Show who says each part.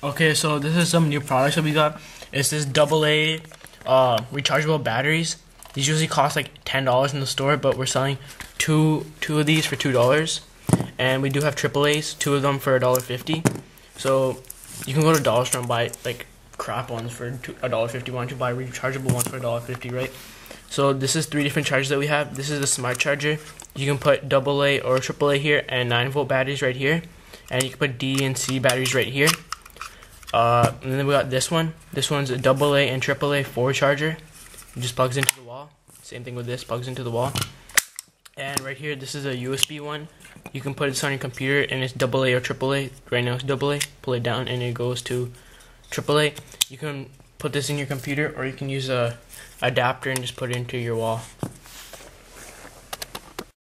Speaker 1: Okay, so this is some new products that we got. It's this AA rechargeable batteries. These usually cost like $10 in the store, but we're selling two of these for $2. And we do have AAAs, two of them for $1.50. So you can go to Dollar Store and buy like crap ones for $1.50. Why don't you buy rechargeable ones for $1.50, right? So this is 3 different chargers that we have. This is the smart charger. You can put AA or AAA here, and 9-volt batteries right here, and you can put D and C batteries right here. And then we got this one. This one's a AA and AAA 4 charger. It just plugs into the wall. Same thing with this, plugs into the wall. And right here, this is a USB one. You can put this on your computer, and it's AA or AAA. Right now it's AA. Pull it down, and it goes to AAA. You can put this in your computer, or you can use a adapter and just put it into your wall.